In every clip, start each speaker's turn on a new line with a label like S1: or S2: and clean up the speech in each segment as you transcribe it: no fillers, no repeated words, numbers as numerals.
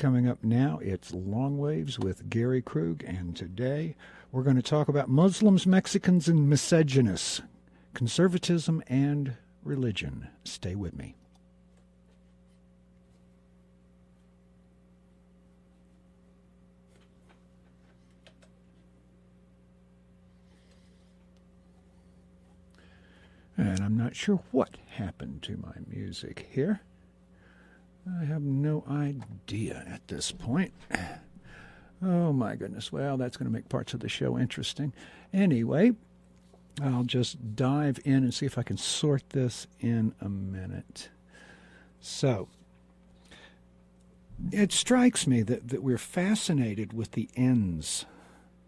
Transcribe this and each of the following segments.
S1: Coming up now, it's Long Waves with Gary Krug, and today we're going to talk about Muslims, Mexicans, and Miscegenists, conservatism and religion. Stay with me. And I'm not sure what happened to my music here. I have no idea at this point. Oh my goodness. Well, that's going to make parts of the show interesting. Anyway, I'll just dive in and see if I can sort this in a minute. So, it strikes me that we're fascinated with the ends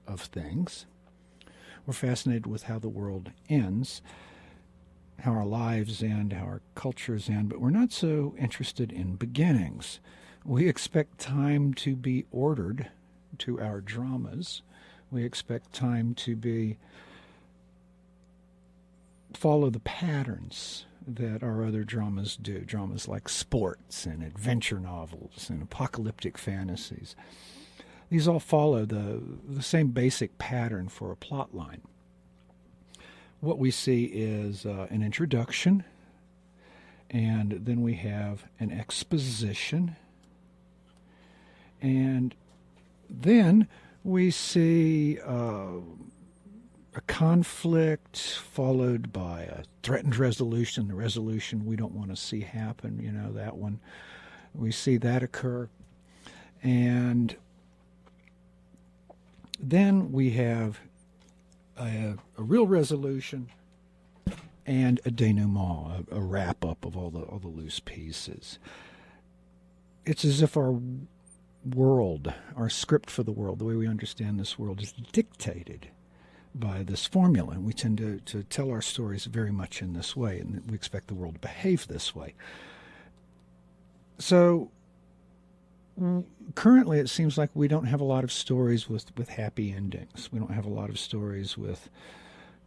S1: of things. We're fascinated with how the world ends, how our lives end, how our cultures end, but we're not so interested in beginnings. We expect time to be ordered to our dramas. We expect time to follow the patterns that our other dramas do, dramas like sports and adventure novels and apocalyptic fantasies. These all follow the same basic pattern for a plot line. What we see is an introduction, and then we have an exposition, and then we see a conflict followed by a threatened resolution, the resolution we don't want to see happen, that one. We see that occur, and then we have a real resolution and a denouement, a wrap-up of all the loose pieces. It's as if our world, our script for the world, the way we understand this world, is dictated by this formula. And we tend to tell our stories very much in this way, and we expect the world to behave this way. So currently, it seems like we don't have a lot of stories with happy endings. We don't have a lot of stories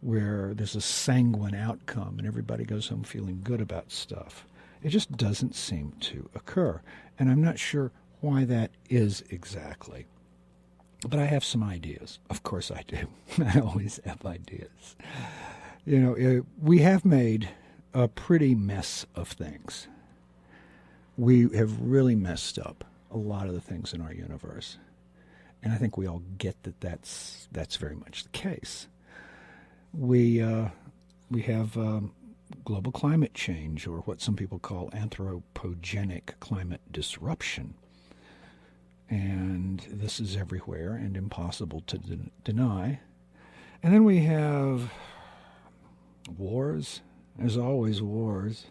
S1: where there's a sanguine outcome and everybody goes home feeling good about stuff. It just doesn't seem to occur. And I'm not sure why that is exactly. But I have some ideas. Of course I do. I always have ideas. We have made a pretty mess of things. We have really messed up a lot of the things in our universe. And I think we all get that that's very much the case. We have global climate change, or what some people call anthropogenic climate disruption. And this is everywhere and impossible to deny. And then we have wars. There's always wars.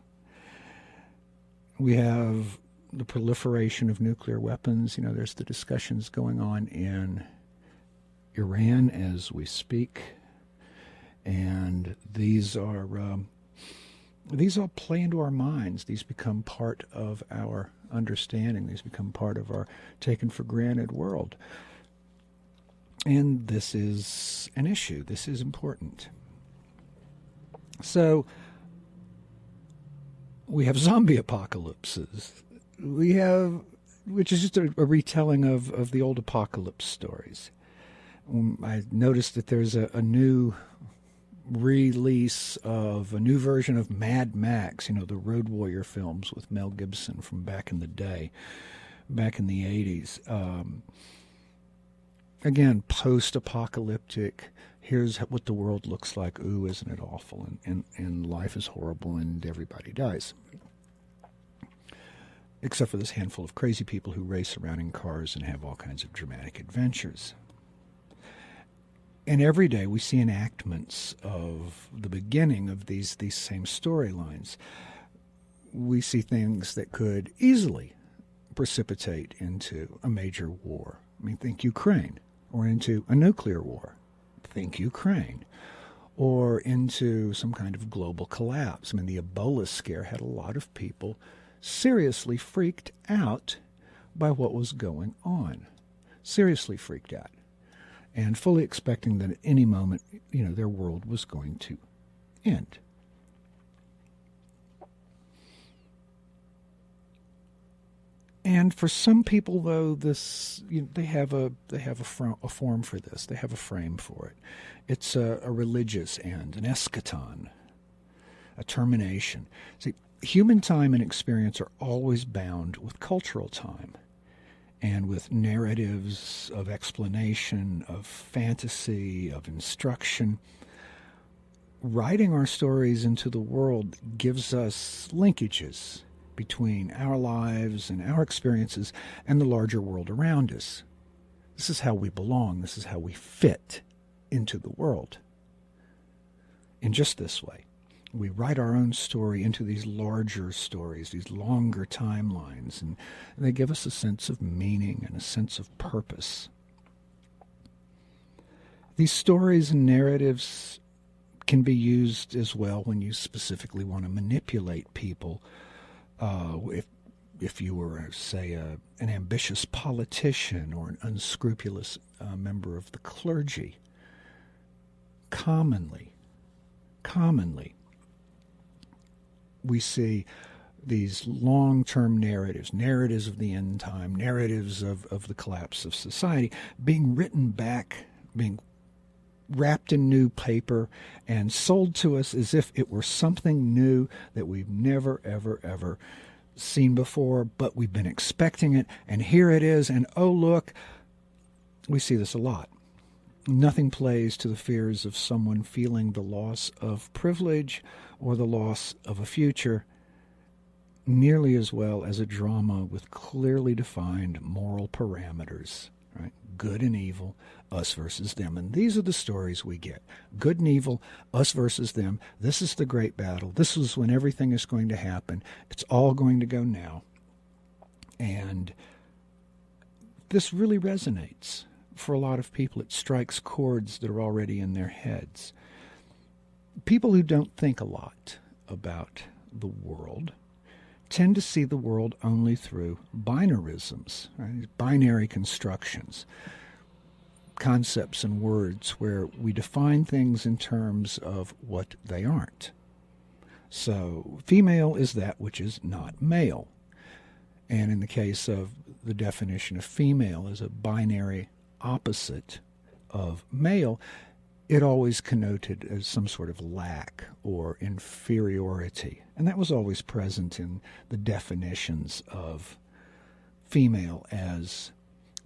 S1: We have the proliferation of nuclear weapons. There's the discussions going on in Iran as we speak, and these all play into our minds. These become part of our understanding. These become part of our taken for granted world. And this is an issue. This is important. So we have zombie apocalypses. Which is just a retelling of the old apocalypse stories. I noticed that there's a new release of a new version of Mad Max, the Road Warrior films with Mel Gibson from back in the day, back in the 80s. Again, post-apocalyptic. Here's what the world looks like. Ooh, isn't it awful? And life is horrible and everybody dies. Except for this handful of crazy people who race around in cars and have all kinds of dramatic adventures. And every day we see enactments of the beginning of these same storylines. We see things that could easily precipitate into a major war. Think Ukraine, or into a nuclear war. Think Ukraine. Or into some kind of global collapse. The Ebola scare had a lot of people seriously freaked out by what was going on. Seriously freaked out. And fully expecting that at any moment, their world was going to end. And for some people, though, they have a form for this. They have a frame for it. It's a religious end, an eschaton, a termination. See, human time and experience are always bound with cultural time and with narratives of explanation, of fantasy, of instruction. Writing our stories into the world gives us linkages between our lives and our experiences and the larger world around us. This is how we belong. This is how we fit into the world. In just this way, we write our own story into these larger stories, these longer timelines, and they give us a sense of meaning and a sense of purpose. These stories and narratives can be used as well when you specifically want to manipulate people. If you were, say, an ambitious politician or an unscrupulous member of the clergy, commonly, we see these long-term narratives of the end time, narratives of the collapse of society, being written back, being wrapped in new paper and sold to us as if it were something new that we've never, ever, ever seen before, but we've been expecting it, and here it is, and oh, look, we see this a lot. Nothing plays to the fears of someone feeling the loss of privilege or the loss of a future nearly as well as a drama with clearly defined moral parameters, right? Good and evil, us versus them. And these are the stories we get. Good and evil, us versus them. This is the great battle. This is when everything is going to happen. It's all going to go now. And this really resonates for a lot of people. It strikes chords that are already in their heads. People who don't think a lot about the world tend to see the world only through binarisms, right? Binary constructions, concepts and words where we define things in terms of what they aren't. So female is that which is not male. And in the case of the definition of female as a binary opposite of male, it always connoted as some sort of lack or inferiority. And that was always present in the definitions of female as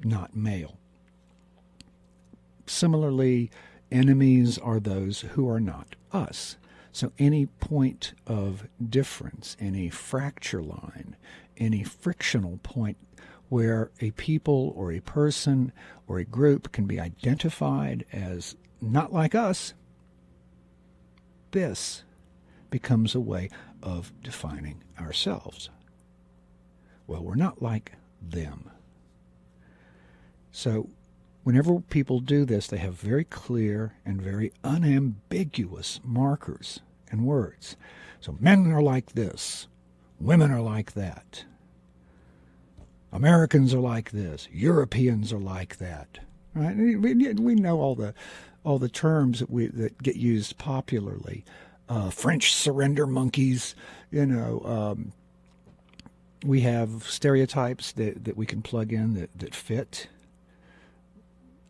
S1: not male. Similarly, enemies are those who are not us. So any point of difference, any fracture line, any frictional point where a people or a person or a group can be identified as not like us, this becomes a way of defining ourselves. Well, we're not like them. So whenever people do this, they have very clear and very unambiguous markers and words. So men are like this, women are like that, Americans are like this, Europeans are like that. Right? We know all the terms that get used popularly. French surrender monkeys, we have stereotypes that we can plug in that fit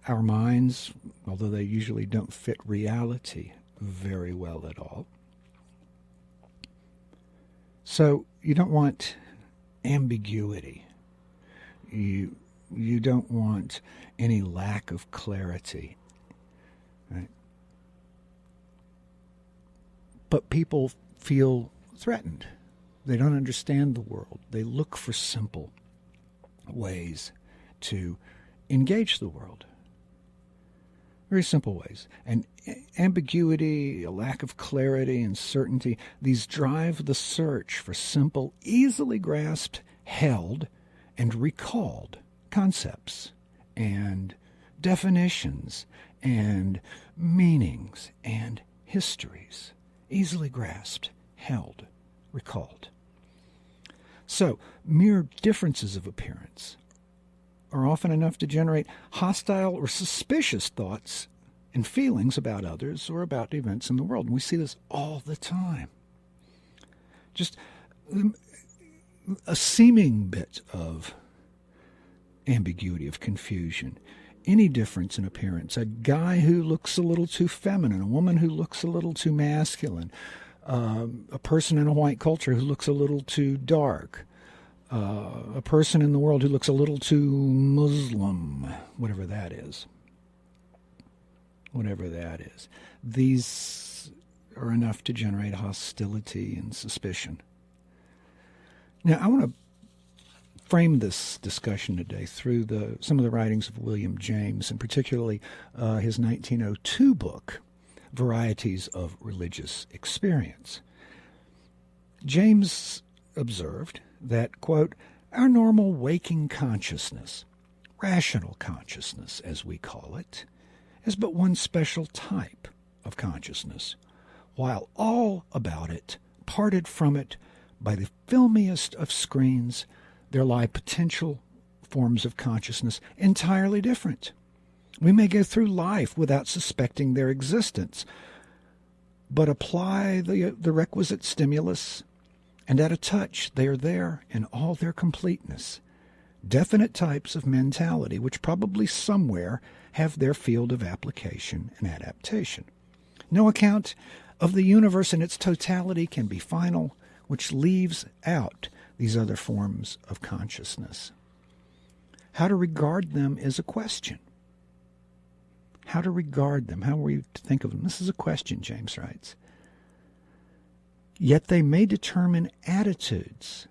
S1: our minds, although they usually don't fit reality very well at all. So you don't want ambiguity. You don't want any lack of clarity, right? But people feel threatened. They don't understand the world. They look for simple ways to engage the world. Very simple ways. And ambiguity, a lack of clarity and certainty, these drive the search for simple, easily grasped, held, and recalled concepts and definitions and meanings and histories. Easily grasped, held, recalled. So, mere differences of appearance are often enough to generate hostile or suspicious thoughts and feelings about others or about events in the world. And we see this all the time. Just a seeming bit of ambiguity, of confusion, any difference in appearance. A guy who looks a little too feminine, a woman who looks a little too masculine, a person in a white culture who looks a little too dark, a person in the world who looks a little too Muslim, whatever that is. Whatever that is. These are enough to generate hostility and suspicion. Now, I want to frame this discussion today through some of the writings of William James, and particularly his 1902 book, Varieties of Religious Experience. James observed that, quote, our normal waking consciousness, rational consciousness as we call it, is but one special type of consciousness, while all about it, parted from it by the filmiest of screens, there lie potential forms of consciousness entirely different. We may go through life without suspecting their existence, but apply the requisite stimulus, and at a touch they are there in all their completeness. Definite types of mentality which probably somewhere have their field of application and adaptation. No account of the universe in its totality can be final, which leaves out these other forms of consciousness. How to regard them is a question. How to regard them, how are we to think of them? This is a question, James writes. Yet they may determine attitudes,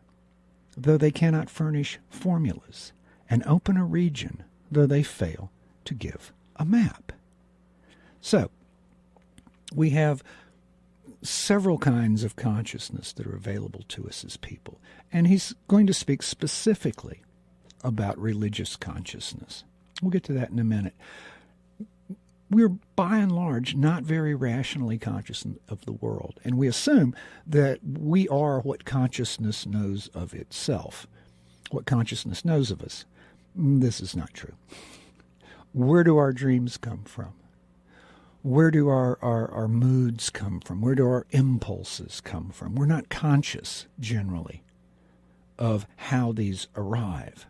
S1: though they cannot furnish formulas, and open a region, though they fail to give a map. So, we have several kinds of consciousness that are available to us as people. And he's going to speak specifically about religious consciousness. We'll get to that in a minute. We're, by and large, not very rationally conscious of the world. And we assume that we are what consciousness knows of itself, what consciousness knows of us. This is not true. Where do our dreams come from? Where do our moods come from? Where do our impulses come from? We're not conscious, generally, of how these arrive.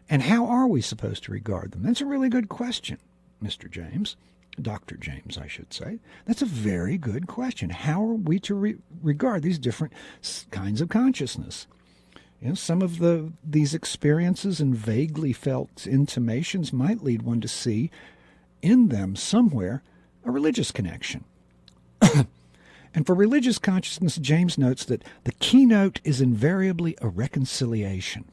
S1: And how are we supposed to regard them? That's a really good question, Mr. James. Dr. James, I should say. That's a very good question. How are we to regard these different kinds of consciousness? You know, some of these experiences and vaguely felt intimations might lead one to see in them somewhere a religious connection. And for religious consciousness, James notes that the keynote is invariably a reconciliation.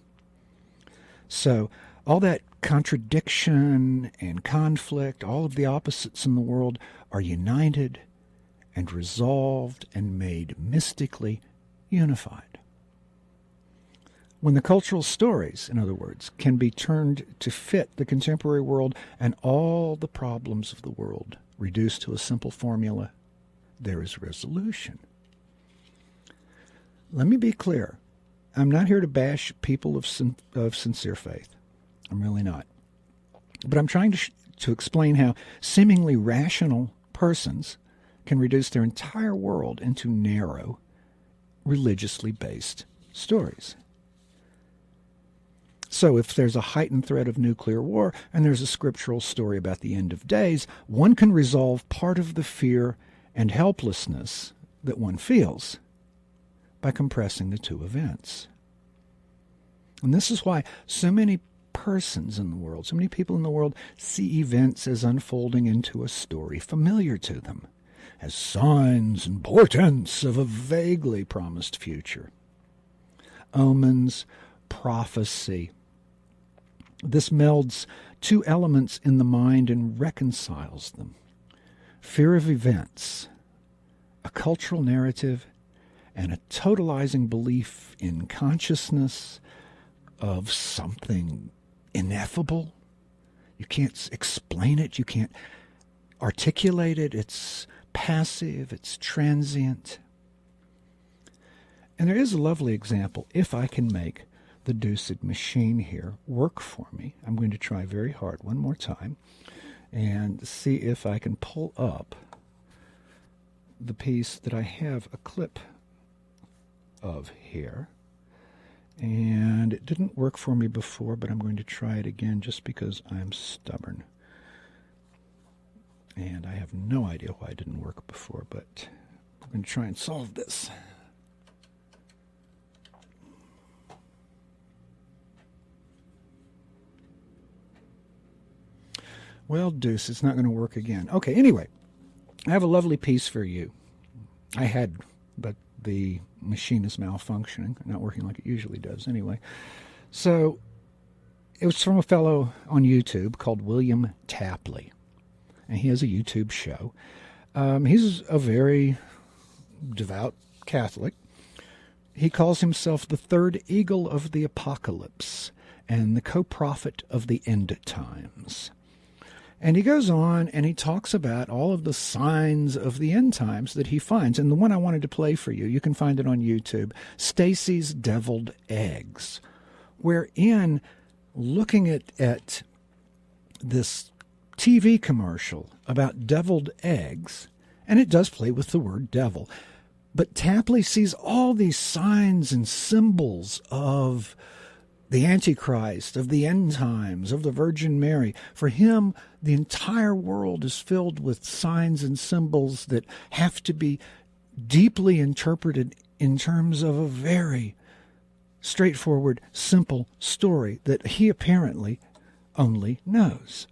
S1: So all that contradiction and conflict, all of the opposites in the world are united and resolved and made mystically unified. When the cultural stories, in other words, can be turned to fit the contemporary world and all the problems of the world reduced to a simple formula, there is resolution. Let me be clear. I'm not here to bash people of sincere faith. I'm really not. But I'm trying to explain how seemingly rational persons can reduce their entire world into narrow, religiously based stories. So if there's a heightened threat of nuclear war and there's a scriptural story about the end of days, one can resolve part of the fear and helplessness that one feels by compressing the two events. And this is why so many persons in the world, so many people in the world see events as unfolding into a story familiar to them, as signs and portents of a vaguely promised future. Omens, prophecy. This melds two elements in the mind and reconciles them. Fear of events, a cultural narrative, and a totalizing belief in consciousness of something ineffable. You can't explain it. You can't articulate it. It's passive. It's transient. And there is a lovely example. If I can make the Deucid machine here work for me, I'm going to try very hard one more time and see if I can pull up the piece that I have a clip of here. And it didn't work for me before, but I'm going to try it again just because I'm stubborn. And I have no idea why it didn't work before, but we're going to try and solve this. Well, deuce, it's not going to work again. Okay, anyway, I have a lovely piece for you. I had, but the machine is malfunctioning, not working like it usually does anyway. So it was from a fellow on YouTube called William Tapley, and he has a YouTube show. He's a very devout Catholic. He calls himself the third eagle of the apocalypse and the co-prophet of the end times. And he goes on and he talks about all of the signs of the end times that he finds. And the one I wanted to play for you, you can find it on YouTube, Stacy's Deviled Eggs, wherein looking at this TV commercial about deviled eggs, and it does play with the word devil, but Tapley sees all these signs and symbols of the Antichrist, of the end times, of the Virgin Mary. For him, the entire world is filled with signs and symbols that have to be deeply interpreted in terms of a very straightforward, simple story that he apparently only knows.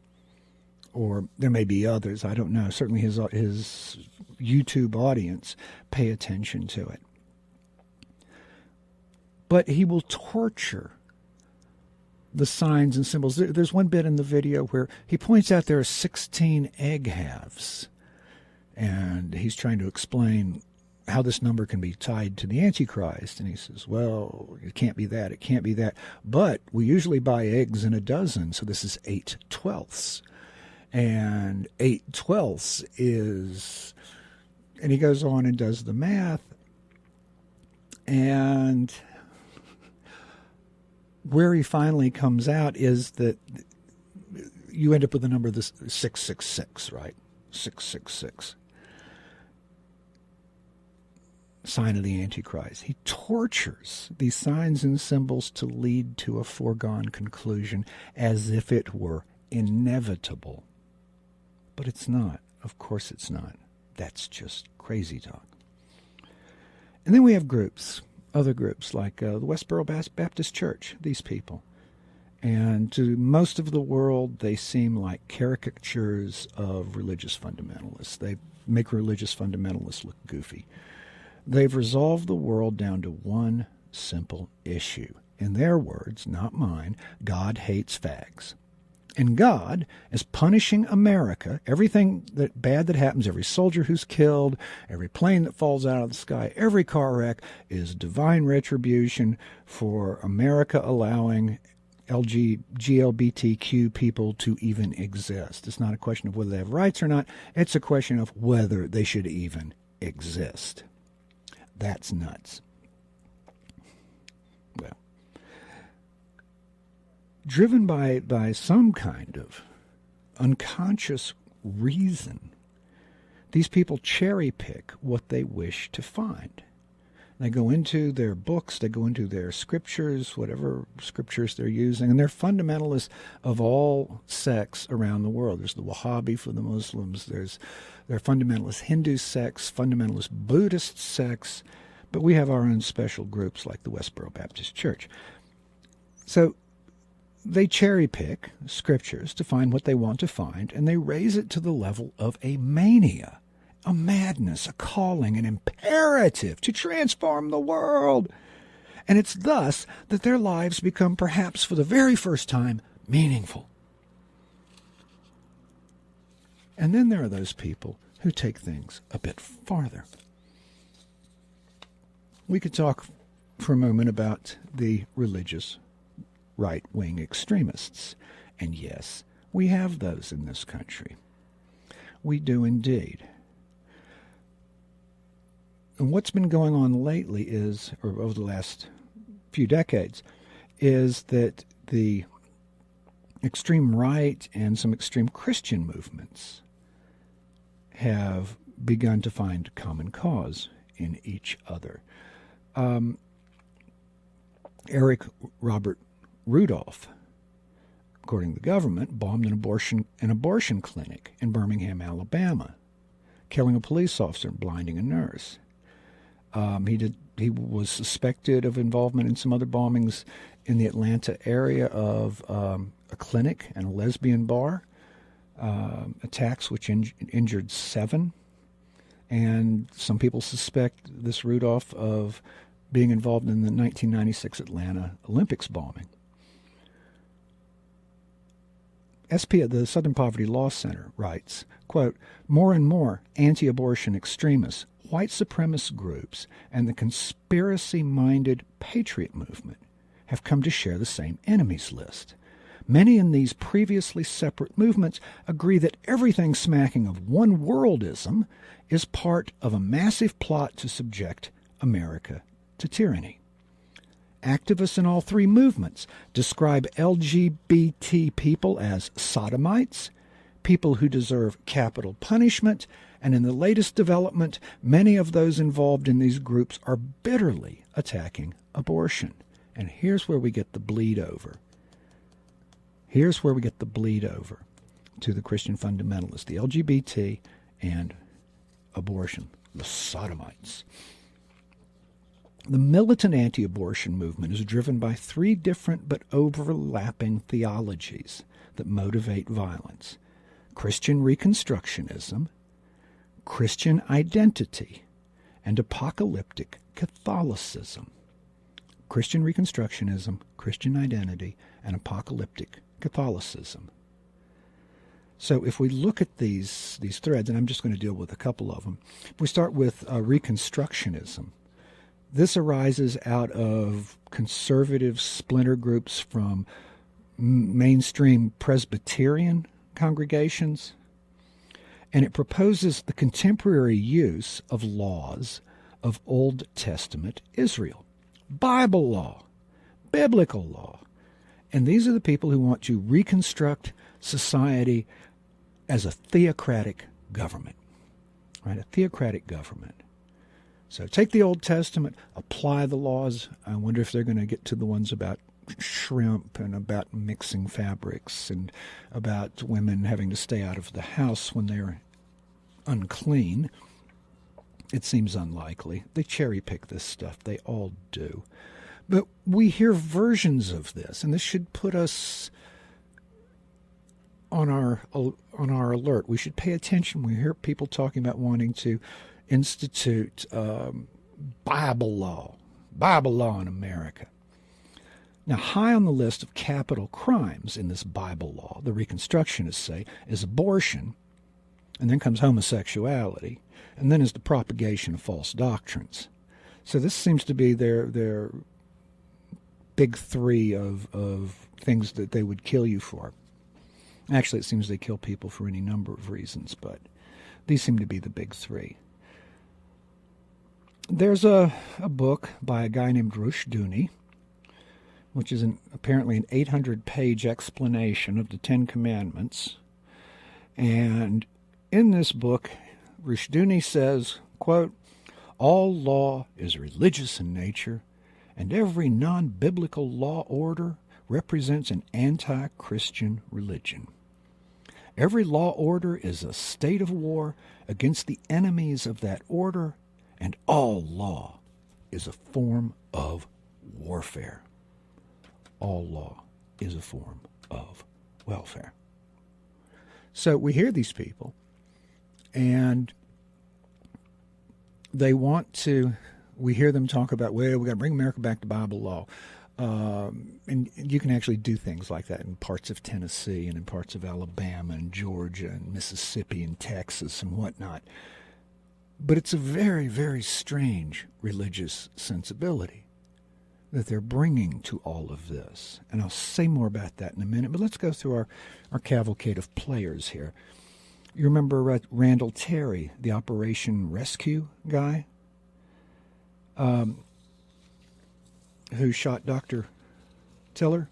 S1: Or there may be others, I don't know. Certainly his YouTube audience pay attention to it. But he will torture the signs and symbols. There's one bit in the video where he points out there are 16 egg halves, and he's trying to explain how this number can be tied to the Antichrist. And he says, well, it can't be that, it can't be that. But we usually buy eggs in a dozen, so this is 8/12. And 8/12 is, and he goes on and does the math, and where he finally comes out is that you end up with the number this 666, right? 666. Sign of the Antichrist. He tortures these signs and symbols to lead to a foregone conclusion as if it were inevitable. But it's not. Of course it's not. That's just crazy talk. And then we have groups. Other groups like the Westboro Baptist Church, these people. And to most of the world, they seem like caricatures of religious fundamentalists. They make religious fundamentalists look goofy. They've resolved the world down to one simple issue. In their words, not mine, God hates fags. And God is punishing America. Everything bad that happens, every soldier who's killed, every plane that falls out of the sky, every car wreck is divine retribution for America allowing GLBTQ people to even exist. It's not a question of whether they have rights or not. It's a question of whether they should even exist. That's nuts. Well, driven by some kind of unconscious reason, these people cherry pick what they wish to find. They go into their books, they go into their scriptures, whatever scriptures they're using, and they're fundamentalists of all sects around the world. There's the Wahhabi for the Muslims, there are fundamentalist Hindu sects, fundamentalist Buddhist sects, but we have our own special groups like the Westboro Baptist Church. So they cherry pick scriptures to find what they want to find, and they raise it to the level of a mania, a madness, a calling, an imperative to transform the world. And it's thus that their lives become, perhaps for the very first time, meaningful. And then there are those people who take things a bit farther. We could talk for a moment about the religious right-wing extremists. And yes, we have those in this country. We do indeed. And what's been going on lately is, or over the last few decades, is that the extreme right and some extreme Christian movements have begun to find common cause in each other. Eric Robert Rudolph, according to the government, bombed an abortion clinic in Birmingham, Alabama, killing a police officer and blinding a nurse. He was suspected of involvement in some other bombings in the Atlanta area of a clinic and a lesbian bar, attacks which injured 7. And some people suspect this Rudolph of being involved in the 1996 Atlanta Olympics bombing. SP at the Southern Poverty Law Center writes, quote, more and more anti-abortion extremists, white supremacist groups, and the conspiracy-minded patriot movement have come to share the same enemies list. Many in these previously separate movements agree that everything smacking of one-worldism is part of a massive plot to subject America to tyranny. Activists in all 3 movements describe LGBT people as sodomites, people who deserve capital punishment, and in the latest development, many of those involved in these groups are bitterly attacking abortion. And here's where we get the bleed over. Here's where we get the bleed over to the Christian fundamentalists, the LGBT and abortion, the sodomites. The militant anti-abortion movement is driven by 3 different but overlapping theologies that motivate violence: Christian Reconstructionism, Christian identity, and apocalyptic Catholicism. Christian Reconstructionism, Christian identity, and apocalyptic Catholicism. So if we look at these threads, and I'm just going to deal with a couple of them. If we start with Reconstructionism, this arises out of conservative splinter groups from mainstream Presbyterian congregations, and it proposes the contemporary use of laws of Old Testament Israel. Bible law, biblical law. And these are the people who want to reconstruct society as a theocratic government, right? A theocratic government. So take the Old Testament, apply the laws. I wonder if they're going to get to the ones about shrimp and about mixing fabrics and about women having to stay out of the house when they're unclean. It seems unlikely. They cherry pick this stuff. They all do. But we hear versions of this, and this should put us on our alert. We should pay attention. We hear people talking about wanting to institute Bible law in America. Now, high on the list of capital crimes in this Bible law, the Reconstructionists say, is abortion, and then comes homosexuality, and then is the propagation of false doctrines. So this seems to be their big 3 of things that they would kill you for. Actually, it seems they kill people for any number of reasons, but these seem to be the big 3. There's a book by a guy named Rushduni, which is apparently an 800-page explanation of the 10 Commandments. And in this book, Rushduni says, quote, all law is religious in nature, and every non-biblical law order represents an anti-Christian religion. Every law order is a state of war against the enemies of that order, and all law is a form of warfare. All law is a form of welfare. So we hear these people, and we hear them talk about, well, we got to bring America back to Bible law. And you can actually do things like that in parts of Tennessee and in parts of Alabama and Georgia and Mississippi and Texas and whatnot. But it's a very, very strange religious sensibility that they're bringing to all of this. And I'll say more about that in a minute, but let's go through our cavalcade of players here. You remember Randall Terry, the Operation Rescue guy, who shot Dr. Tiller?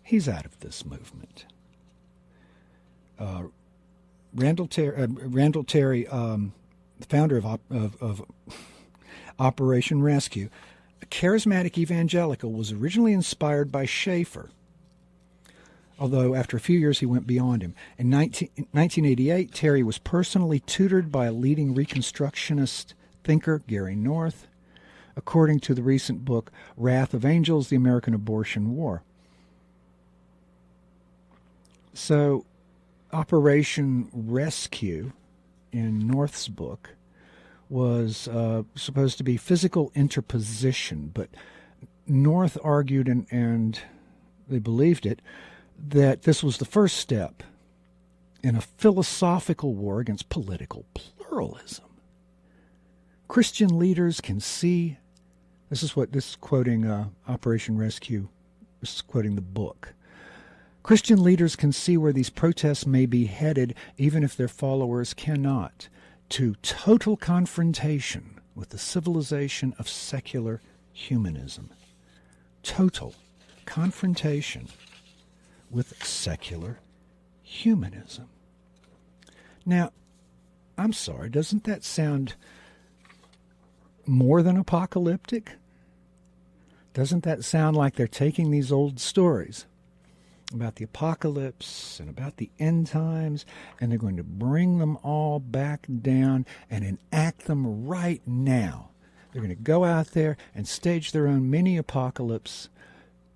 S1: He's out of this movement. Randall Terry, the founder of Operation Rescue. A charismatic evangelical was originally inspired by Schaeffer, although after a few years he went beyond him. In 1988, Terry was personally tutored by a leading Reconstructionist thinker, Gary North, according to the recent book, Wrath of Angels, The American Abortion War. So, Operation Rescue, in North's book, was supposed to be physical interposition, but North argued, and they believed it, that this was the first step in a philosophical war against political pluralism. Christian leaders can see, this is quoting Operation Rescue, this is quoting the book. Christian leaders can see where these protests may be headed, even if their followers cannot, to total confrontation with the civilization of secular humanism. Total confrontation with secular humanism. Now, I'm sorry, doesn't that sound more than apocalyptic? Doesn't that sound like they're taking these old stories about the apocalypse and about the end times, and they're going to bring them all back down and enact them right now? They're going to go out there and stage their own mini-apocalypse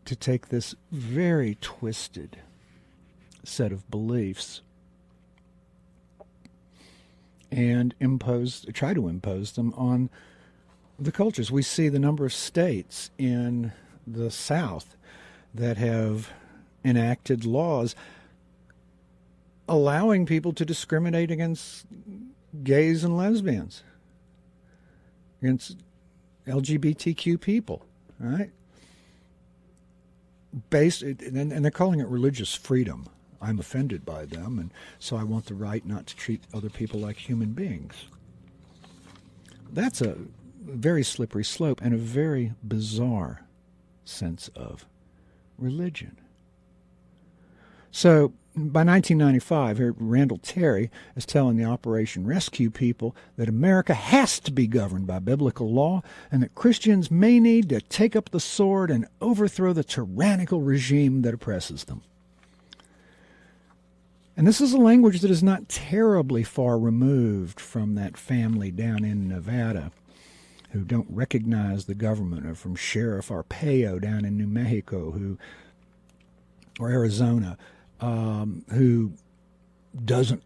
S1: to take this very twisted set of beliefs and try to impose them on the cultures. We see the number of states in the South that have enacted laws allowing people to discriminate against gays and lesbians, against LGBTQ people, right? And they're calling it religious freedom. I'm offended by them, and so I want the right not to treat other people like human beings. That's a very slippery slope and a very bizarre sense of religion. So by 1995, here Randall Terry is telling the Operation Rescue people that America has to be governed by biblical law and that Christians may need to take up the sword and overthrow the tyrannical regime that oppresses them. And this is a language that is not terribly far removed from that family down in Nevada who don't recognize the government, or from Sheriff Arpaio down in New Mexico or Arizona, who doesn't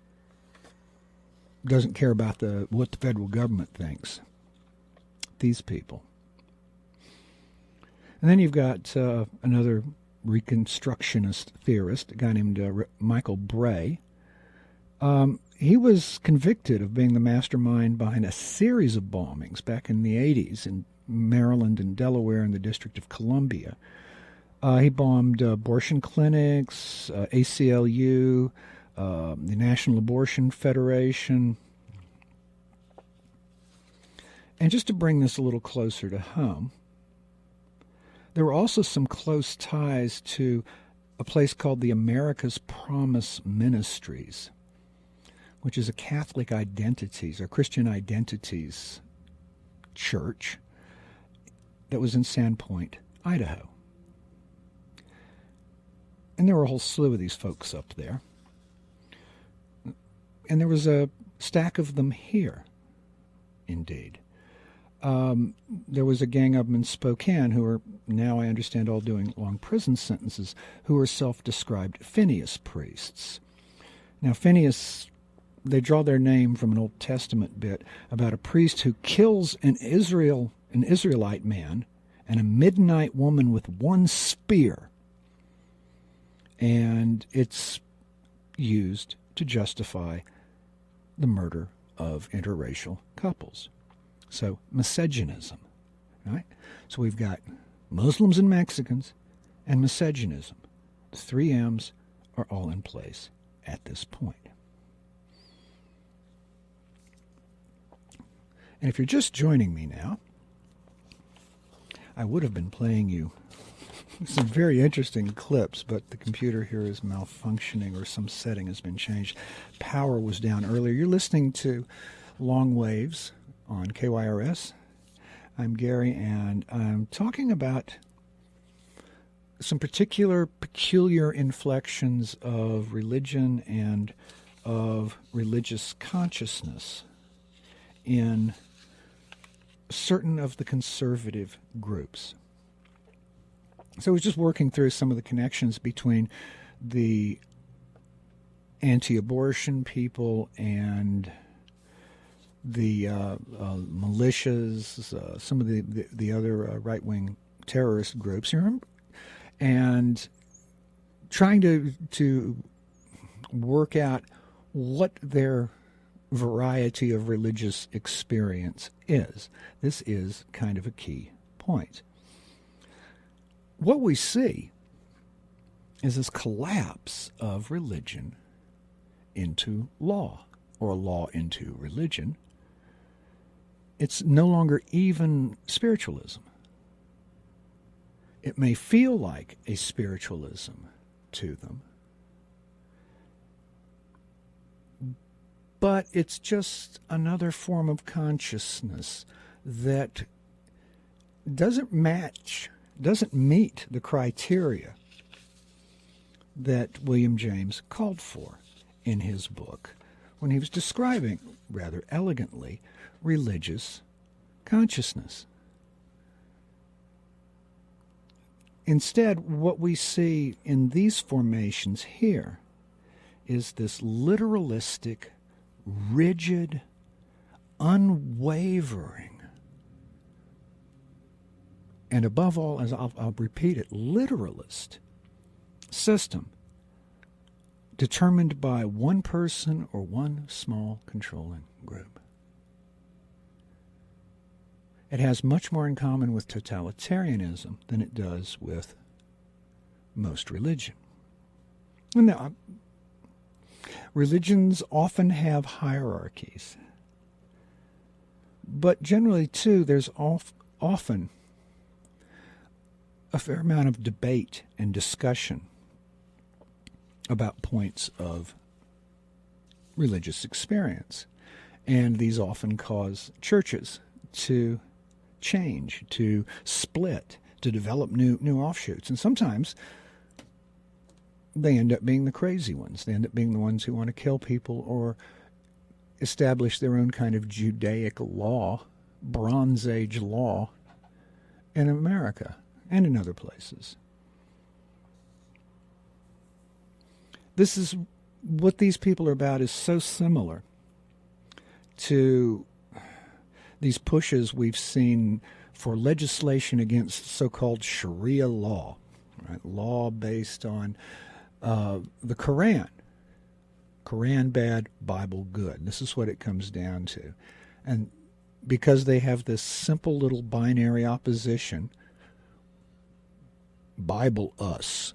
S1: care about what the federal government thinks. These people. And then you've got another Reconstructionist theorist, a guy named Michael Bray. He was convicted of being the mastermind behind a series of bombings back in the 80s in Maryland and Delaware and the District of Columbia. He bombed abortion clinics, ACLU, the National Abortion Federation. And just to bring this a little closer to home, there were also some close ties to a place called the America's Promise Ministries, which is a Catholic identities or Christian identities church that was in Sandpoint, Idaho. And there were a whole slew of these folks up there. And there was a stack of them here, indeed. There was a gang of them in Spokane who are now, I understand, all doing long prison sentences, who are self-described Phineas priests. Now, Phineas, they draw their name from an Old Testament bit about a priest who kills an Israelite man and a Midianite woman with one spear. And it's used to justify the murder of interracial couples. So, miscegenism, right? So we've got Muslims and Mexicans and miscegenism. The three M's are all in place at this point. And if you're just joining me now, I would have been playing you some very interesting clips, but the computer here is malfunctioning or some setting has been changed. Power was down earlier. You're listening to Long Waves on KYRS. I'm Gary, and I'm talking about some peculiar inflections of religion and of religious consciousness in certain of the conservative groups. So I was just working through some of the connections between the anti-abortion people and the militias, some of the other right-wing terrorist groups, you remember? And trying to work out what their variety of religious experience is. This is kind of a key point. What we see is this collapse of religion into law, or law into religion. It's no longer even spiritualism. It may feel like a spiritualism to them, but it's just another form of consciousness that doesn't meet the criteria that William James called for in his book when he was describing, rather elegantly, religious consciousness. Instead, what we see in these formations here is this literalistic, rigid, unwavering, and above all, as I'll repeat it, literalist system determined by one person or one small controlling group. It has much more in common with totalitarianism than it does with most religion. Now, religions often have hierarchies, but generally, too, there's often a fair amount of debate and discussion about points of religious experience. And these often cause churches to change, to split, to develop new offshoots. And sometimes they end up being the crazy ones. They end up being the ones who want to kill people or establish their own kind of Judaic law, Bronze Age law, in America and in other places. This is what these people are about, is so similar to these pushes we've seen for legislation against so-called Sharia law, right? Law based on the Quran. Quran bad, Bible good. This is what it comes down to. And because they have this simple little binary opposition, Bible us,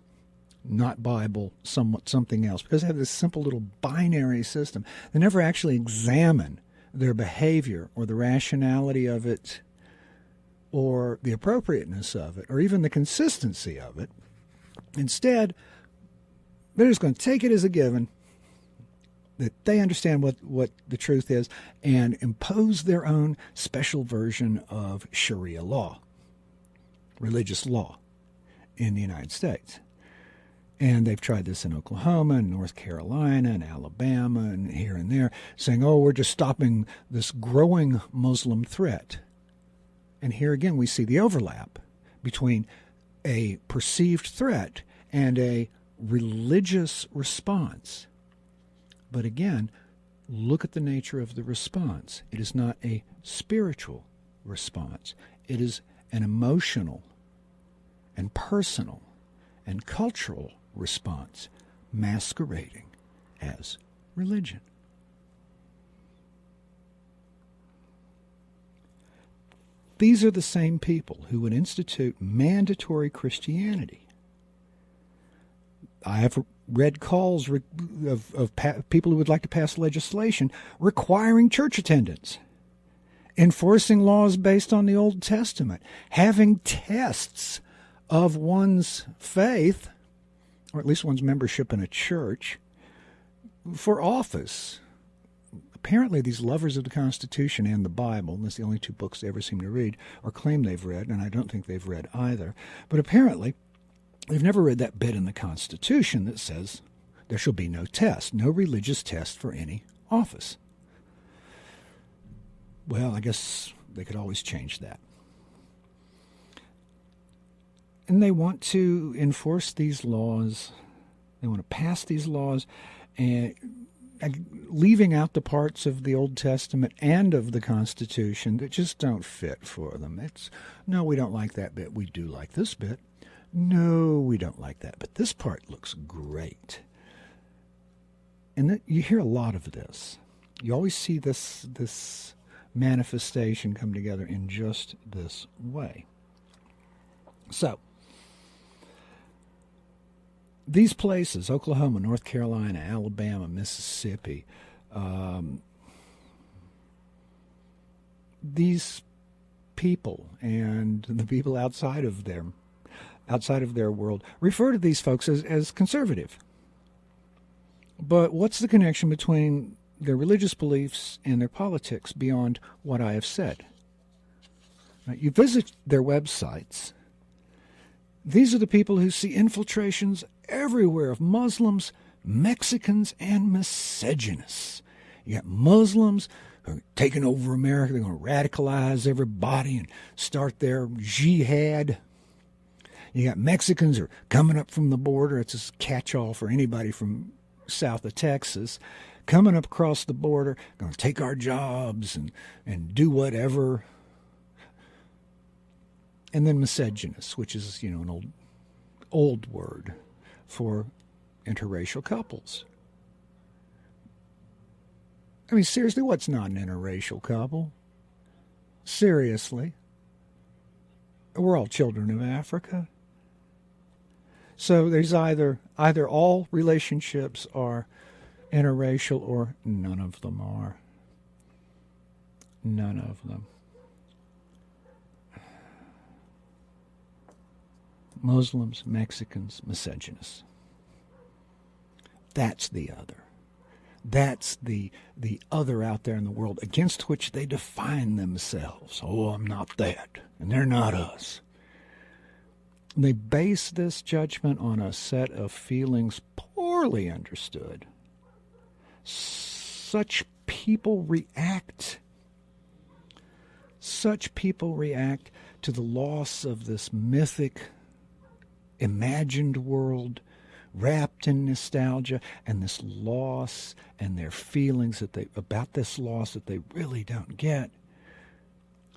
S1: not Bible something else, because they have this simple little binary system, they never actually examine their behavior or the rationality of it or the appropriateness of it or even the consistency of it. Instead, they're just going to take it as a given that they understand what the truth is and impose their own special version of Sharia law, religious law in the United States. And they've tried this in Oklahoma and North Carolina and Alabama and here and there, saying, oh, we're just stopping this growing Muslim threat. And here again, we see the overlap between a perceived threat and a religious response. But again, look at the nature of the response. It is not a spiritual response. It is an emotional and personal and cultural response masquerading as religion. These are the same people who would institute mandatory Christianity. I have read calls of people who would like to pass legislation requiring church attendance, enforcing laws based on the Old Testament, having tests of one's faith, or at least one's membership in a church, for office, apparently these lovers of the Constitution and the Bible, and that's the only two books they ever seem to read or claim they've read, and I don't think they've read either, but apparently they've never read that bit in the Constitution that says there shall be no test, no religious test for any office. Well, I guess they could always change that. And they want to enforce these laws. They want to pass these laws, and leaving out the parts of the Old Testament and of the Constitution that just don't fit for them. It's, no, we don't like that bit. We do like this bit. No, we don't like that, but this part looks great. And you hear a lot of this. You always see this manifestation come together in just this way. So, these places, Oklahoma, North Carolina, Alabama, Mississippi, these people and the people outside of their world refer to these folks as conservative. But what's the connection between their religious beliefs and their politics beyond what I have said? Right, you visit their websites. These are the people who see infiltrations everywhere of Muslims, Mexicans, and miscegionists. You got Muslims who are taking over America. They're going to radicalize everybody and start their jihad. You got Mexicans who are coming up from the border. It's a catch-all for anybody from south of Texas. Coming up across the border, going to take our jobs and do whatever. And then miscegionists, which is, an old word for interracial couples. I mean, seriously, what's not an interracial couple? Seriously. We're all children of Africa. So there's either all relationships are interracial or none of them are. None of them. Muslims, Mexicans, miscegionists. That's the other. That's the other out there in the world against which they define themselves. Oh, I'm not that, and they're not us. They base this judgment on a set of feelings poorly understood. Such people react to the loss of this mythic, imagined world wrapped in nostalgia, and this loss and their feelings about this loss that they really don't get.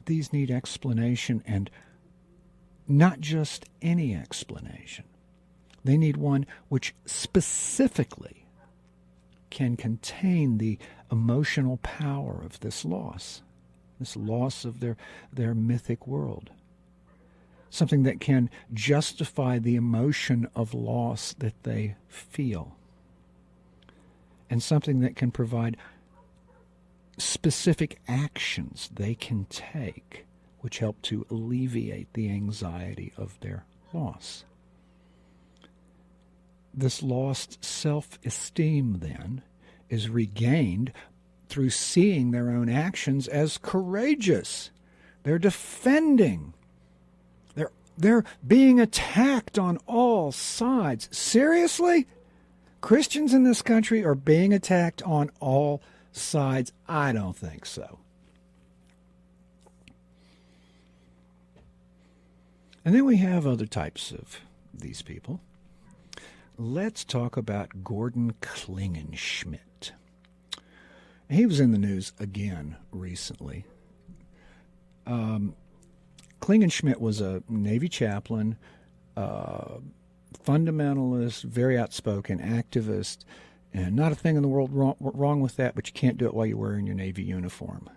S1: These need explanation, and not just any explanation. They need one which specifically can contain the emotional power of this loss of their mythic world. Something that can justify the emotion of loss that they feel. And something that can provide specific actions they can take which help to alleviate the anxiety of their loss. This lost self-esteem, then, is regained through seeing their own actions as courageous. They're defending. They're being attacked on all sides. Seriously? Christians in this country are being attacked on all sides? I don't think so. And then we have other types of these people. Let's talk about Gordon Klingenschmitt. He was in the news again recently. Klingenschmitt was a Navy chaplain, fundamentalist, very outspoken, activist, and not a thing in the world wrong with that, but you can't do it while you're wearing your Navy uniform.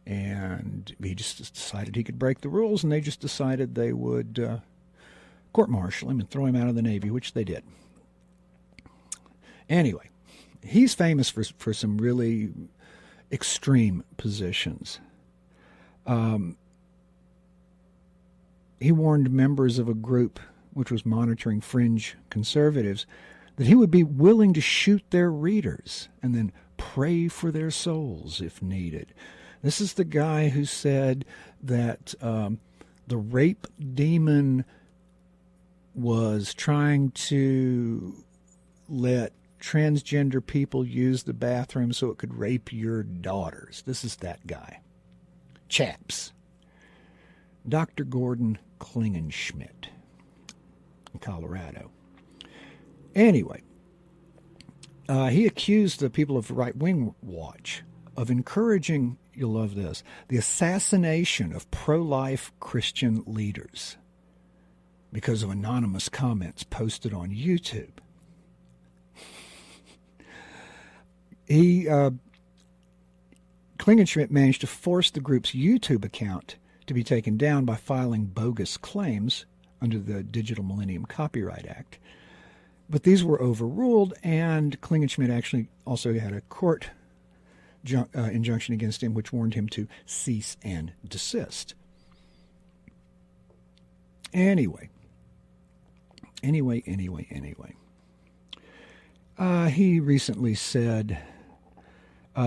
S1: And he just decided he could break the rules, and they just decided they would court-martial him and throw him out of the Navy, which they did. Anyway, he's famous for some really extreme positions. He warned members of a group which was monitoring fringe conservatives that he would be willing to shoot their readers and then pray for their souls if needed. This is the guy who said that the rape demon was trying to let transgender people use the bathroom so it could rape your daughters. This is that guy. Chaps. Dr. Gordon Klingenschmidt in Colorado. Anyway, he accused the people of Right Wing Watch of encouraging, you'll love this, the assassination of pro-life Christian leaders because of anonymous comments posted on YouTube. Klingenschmidt managed to force the group's YouTube account to be taken down by filing bogus claims under the Digital Millennium Copyright Act. But these were overruled, and Klingenschmidt actually also had a court injunction against him, which warned him to cease and desist. Anyway. He recently said,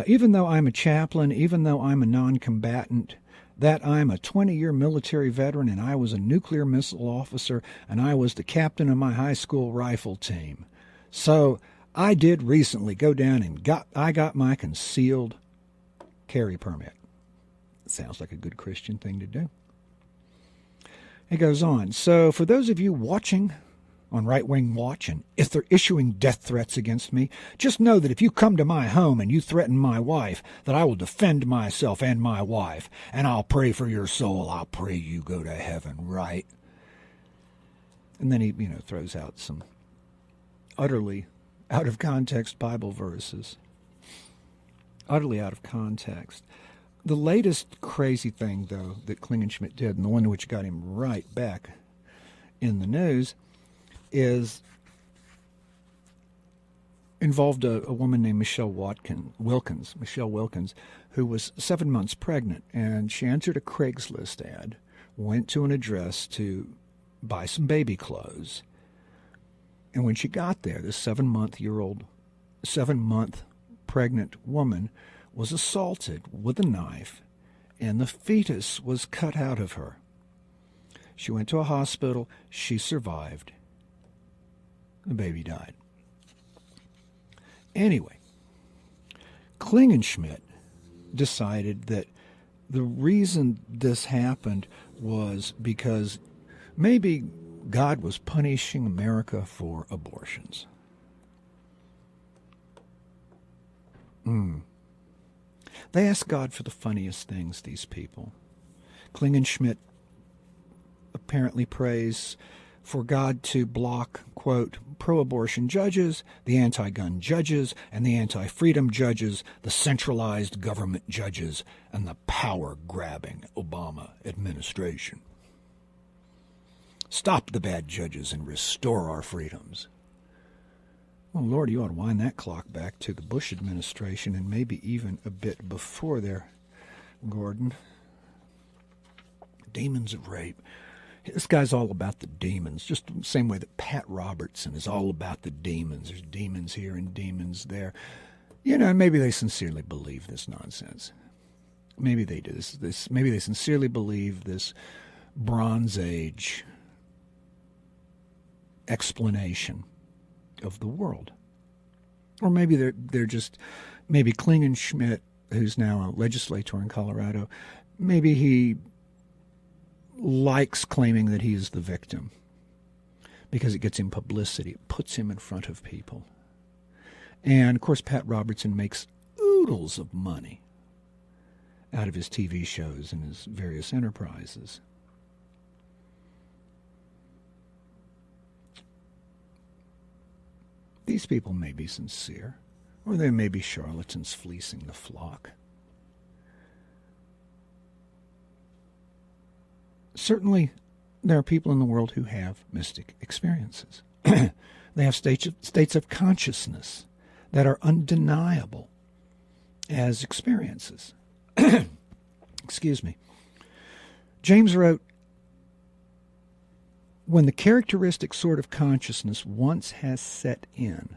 S1: even though I'm a chaplain, even though I'm a non-combatant, that I'm a 20-year military veteran and I was a nuclear missile officer and I was the captain of my high school rifle team. So I did recently go down and I got my concealed carry permit. Sounds like a good Christian thing to do. He goes on. So for those of you watching on Right Wing Watch, and if they're issuing death threats against me, just know that if you come to my home and you threaten my wife, that I will defend myself and my wife, and I'll pray for your soul. I'll pray you go to heaven, right? And then he, throws out some utterly out of context Bible verses. Utterly out of context. The latest crazy thing, though, that Klingenschmidt did, and the one which got him right back in the news, involved a woman named Michelle Wilkins, who was 7 months pregnant, and she entered a Craigslist ad, went to an address to buy some baby clothes, and when she got there, this 7-month pregnant woman was assaulted with a knife, and the fetus was cut out of her. She went to a hospital. She survived. The baby died. Anyway, Klingenschmidt decided that the reason this happened was because maybe God was punishing America for abortions. They ask God for the funniest things, these people. Klingenschmidt apparently prays for God to block, quote, pro-abortion judges, the anti-gun judges, and the anti-freedom judges, the centralized government judges, and the power-grabbing Obama administration. Stop the bad judges and restore our freedoms. Well, Lord, you ought to wind that clock back to the Bush administration and maybe even a bit before there, Gordon. Demons of rape. This guy's all about the demons, just the same way that Pat Robertson is all about the demons. There's demons here and demons there. Maybe they sincerely believe this nonsense. Maybe they do. Maybe they sincerely believe this Bronze Age explanation of the world. Or maybe they're just, maybe Klingenschmidt, who's now a legislator in Colorado, maybe he likes claiming that he is the victim because it gets him publicity. It puts him in front of people. And, of course, Pat Robertson makes oodles of money out of his TV shows and his various enterprises. These people may be sincere, or they may be charlatans fleecing the flock. Certainly, there are people in the world who have mystic experiences. They have states of consciousness that are undeniable as experiences. Excuse me. James wrote, when the characteristic sort of consciousness once has set in,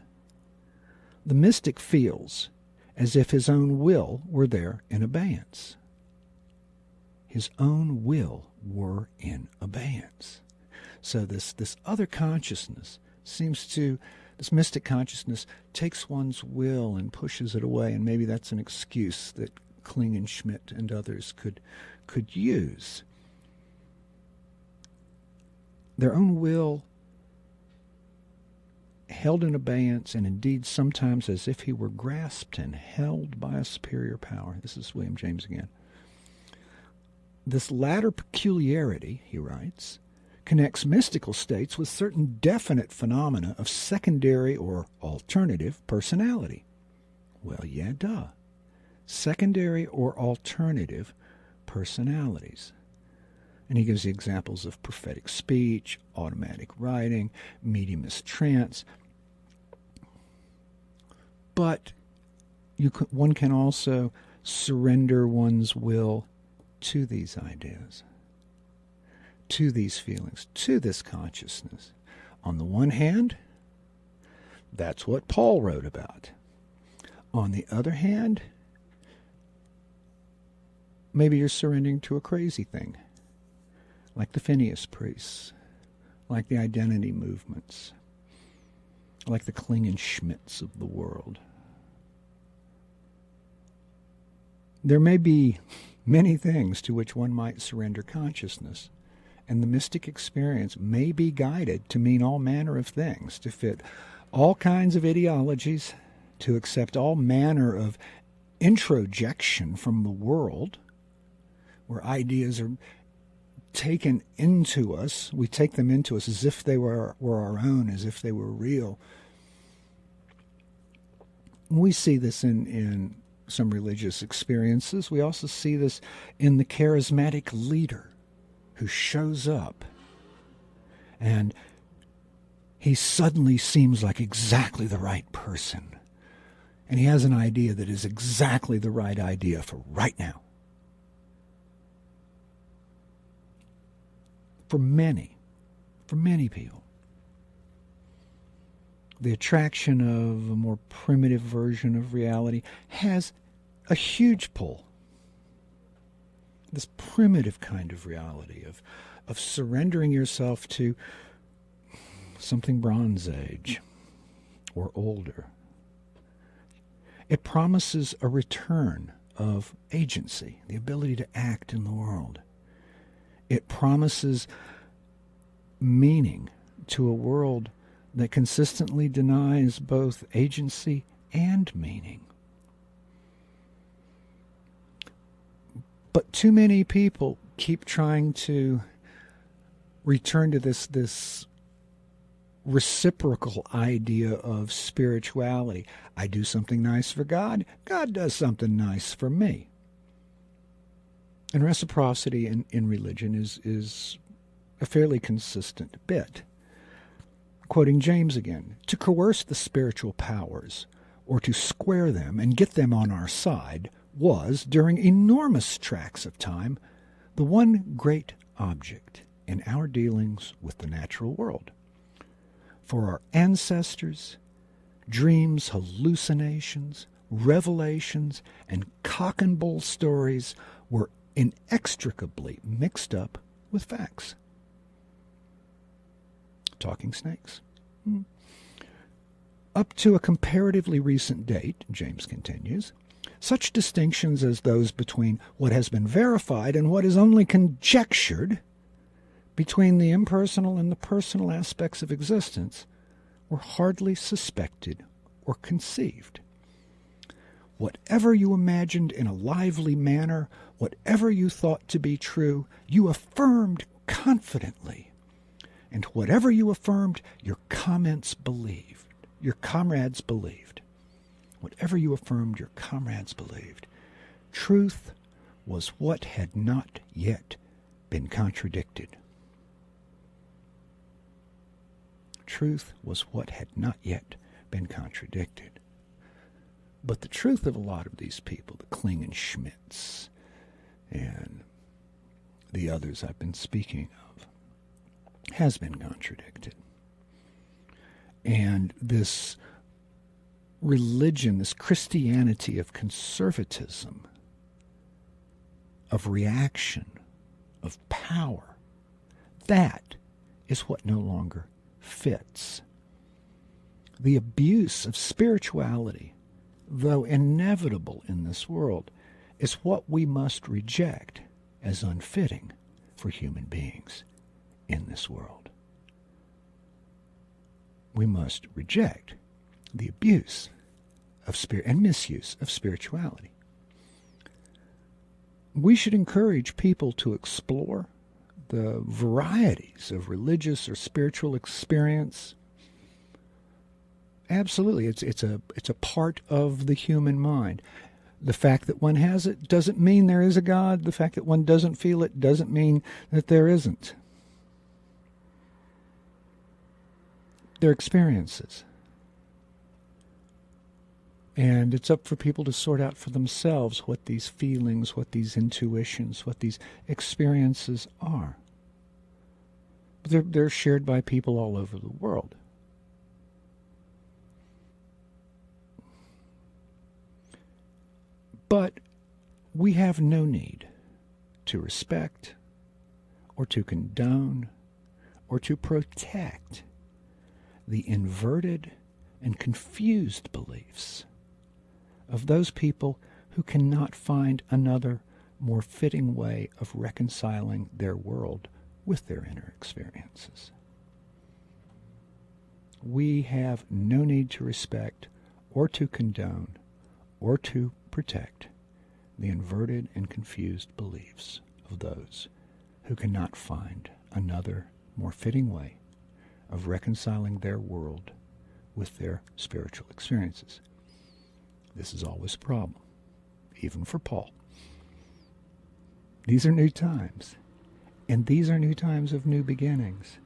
S1: the mystic feels as if his own will were there in abeyance. His own will were in abeyance. So this other consciousness this mystic consciousness takes one's will and pushes it away, and maybe that's an excuse that Klingenschmidt and others could use. Their own will held in abeyance, and indeed sometimes as if he were grasped and held by a superior power. This is William James again. This latter peculiarity, he writes, connects mystical states with certain definite phenomena of secondary or alternative personality. Well, yeah, duh. Secondary or alternative personalities. And he gives the examples of prophetic speech, automatic writing, mediumist trance. But one can also surrender one's will to these ideas, to these feelings, to this consciousness. On the one hand, that's what Paul wrote about. On the other hand, maybe you're surrendering to a crazy thing, like the Phineas priests, like the identity movements, like the Klingenschmidts of the world. There may be many things to which one might surrender consciousness, and the mystic experience may be guided to mean all manner of things, to fit all kinds of ideologies, to accept all manner of introjection from the world, where ideas are taken into us. We take them into us as if they were our own, as if they were real. We see this in some religious experiences. We also see this in the charismatic leader who shows up and he suddenly seems like exactly the right person. And he has an idea that is exactly the right idea for right now. For many people, the attraction of a more primitive version of reality has a huge pull. This primitive kind of reality of surrendering yourself to something Bronze Age or older. It promises a return of agency, the ability to act in the world. It promises meaning to a world that consistently denies both agency and meaning. But too many people keep trying to return to this reciprocal idea of spirituality. I do something nice for God, God does something nice for me. And reciprocity in religion is a fairly consistent bit. Quoting James again, to coerce the spiritual powers, or to square them and get them on our side, was, during enormous tracts of time, the one great object in our dealings with the natural world. For our ancestors, dreams, hallucinations, revelations, and cock and bull stories were inextricably mixed up with facts. Talking snakes. Up to a comparatively recent date, James continues, such distinctions as those between what has been verified and what is only conjectured, between the impersonal and the personal aspects of existence, were hardly suspected or conceived. Whatever you imagined in a lively manner, whatever you thought to be true, you affirmed confidently. And whatever you affirmed, your comrades believed. Whatever you affirmed, your comrades believed. Truth was what had not yet been contradicted. Truth was what had not yet been contradicted. But the truth of a lot of these people, the Klingenschmidts and the others I've been speaking of, has been contradicted. And this religion, this Christianity of conservatism, of reaction, of power, that is what no longer fits. The abuse of spirituality, though inevitable in this world, is what we must reject as unfitting for human beings in this world. We must reject the abuse of spirit and misuse of spirituality. We should encourage people to explore the varieties of religious or spiritual experience. Absolutely, it's a part of the human mind. The fact that one has it doesn't mean there is a God. The fact that one doesn't feel it doesn't mean that there isn't. They're experiences. And it's up for people to sort out for themselves what these feelings, what these intuitions, what these experiences are. But they're shared by people all over the world. But we have no need to respect or to condone or to protect the inverted and confused beliefs of those people who cannot find another, more fitting way of reconciling their world with their inner experiences. We have no need to respect or to condone or to protect the inverted and confused beliefs of those who cannot find another, more fitting way of reconciling their world with their spiritual experiences. This is always a problem, even for Paul. These are new times, and these are new times of new beginnings.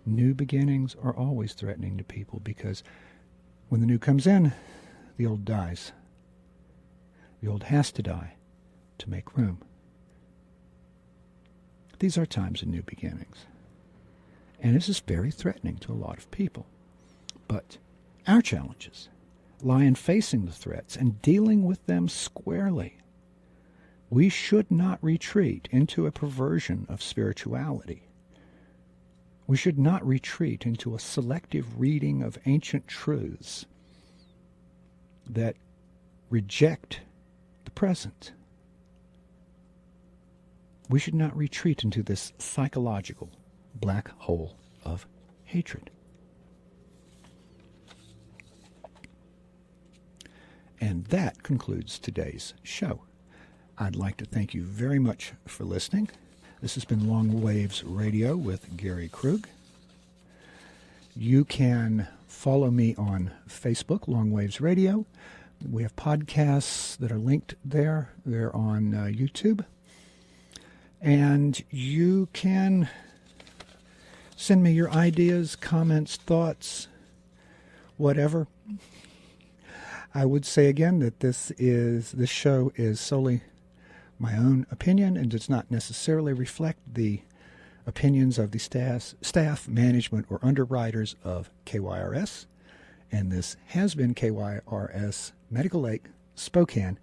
S1: New beginnings are always threatening to people because when the new comes in, the old dies. The old has to die to make room. These are times of new beginnings. And this is very threatening to a lot of people. But our challenges lie in facing the threats and dealing with them squarely. We should not retreat into a perversion of spirituality. We should not retreat into a selective reading of ancient truths that reject the present. We should not retreat into this psychological black hole of hatred. And that concludes today's show. I'd like to thank you very much for listening. This has been Long Waves Radio with Gary Krug. You can follow me on Facebook, Long Waves Radio. We have podcasts that are linked there. They're on YouTube. And you can send me your ideas, comments, thoughts, whatever. I would say again that this show is solely my own opinion and does not necessarily reflect the opinions of the staff, management, or underwriters of KYRS. And this has been KYRS Medical Lake, Spokane,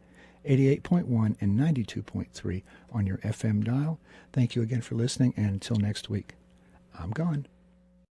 S1: 88.1 and 92.3 on your FM dial. Thank you again for listening, and until next week, I'm gone.